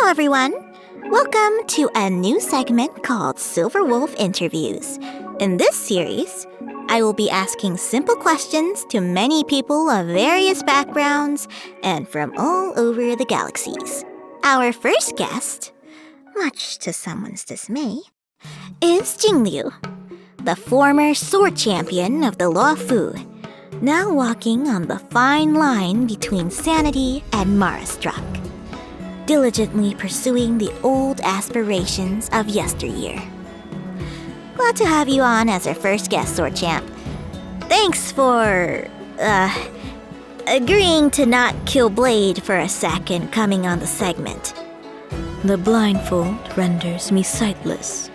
Hello, everyone. Welcome to a new segment called Silver Wolf Interviews. In this series, I will be asking simple questions to many people of various backgrounds and from all over the galaxies. Our first guest, much to someone's dismay, is Jingliu, the former sword champion of the Luofu, now walking on the fine line between sanity and Mara-struck, diligently pursuing the old aspirations of yesteryear. Glad to have you on as our first guest, Sword Champ. Thanks for, agreeing to not kill Blade for a sec and coming on the segment. The blindfold renders me sightless,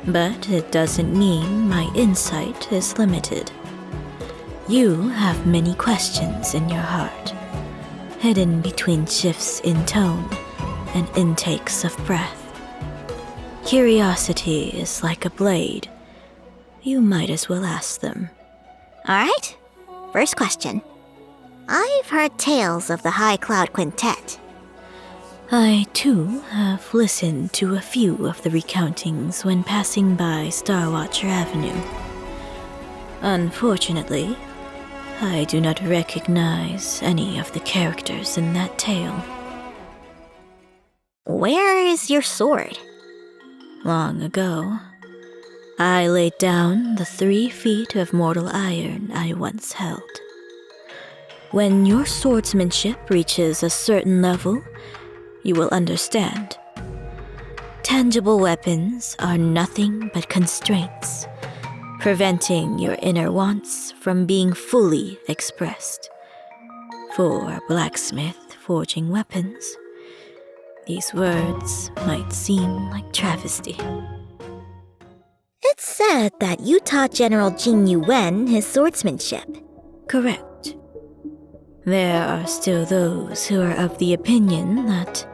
but it doesn't mean my insight is limited. You have many questions in your heart, hidden between shifts in tone and intakes of breath. Curiosity is like a blade. You might as well ask them. Alright, first question. I've heard tales of the High Cloud Quintet. I, too, have listened to a few of the recountings when passing by Starwatcher Avenue. Unfortunately, I do not recognize any of the characters in that tale. Where is your sword? Long ago, I laid down the 3 feet of mortal iron I once held. When your swordsmanship reaches a certain level, you will understand. Tangible weapons are nothing but constraints, preventing your inner wants from being fully expressed. For a blacksmith forging weapons, these words might seem like travesty. It's said that you taught General Jingliu his swordsmanship. Correct. There are still those who are of the opinion that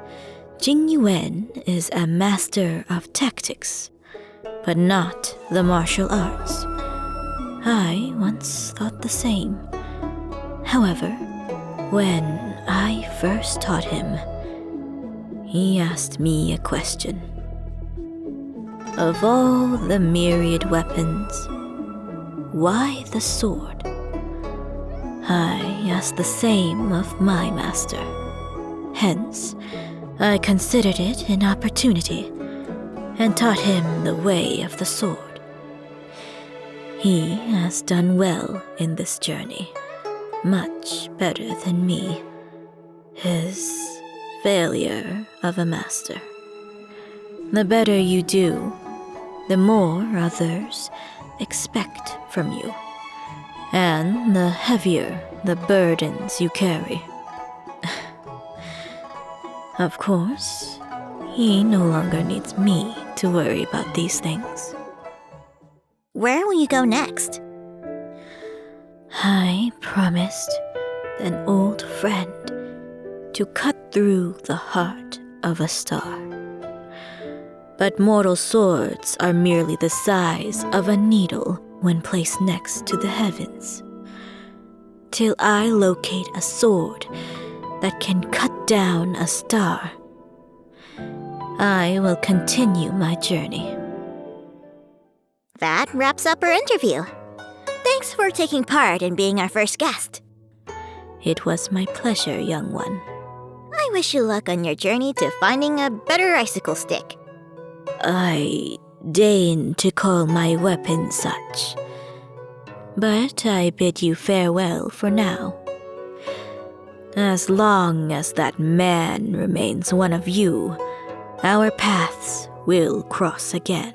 Jingliu is a master of tactics, but not the martial arts. I once thought the same. However, when I first taught him, he asked me a question. Of all the myriad weapons, why the sword? I asked the same of my master. Hence, I considered it an opportunity and taught him the way of the sword. He has done well in this journey, much better than me, his failure of a master. The better you do, the more others expect from you, and the heavier the burdens you carry. Of course, he no longer needs me to worry about these things. Where will you go next? I promised an old friend to cut through the heart of a star. But mortal swords are merely the size of a needle when placed next to the heavens. Till I locate a sword that can cut down a star, I will continue my journey. That wraps up our interview. Thanks for taking part and being our first guest. It was my pleasure, young one. I wish you luck on your journey to finding a better icicle stick. I deign to call my weapon such, but I bid you farewell for now. As long as that man remains one of you, our paths will cross again.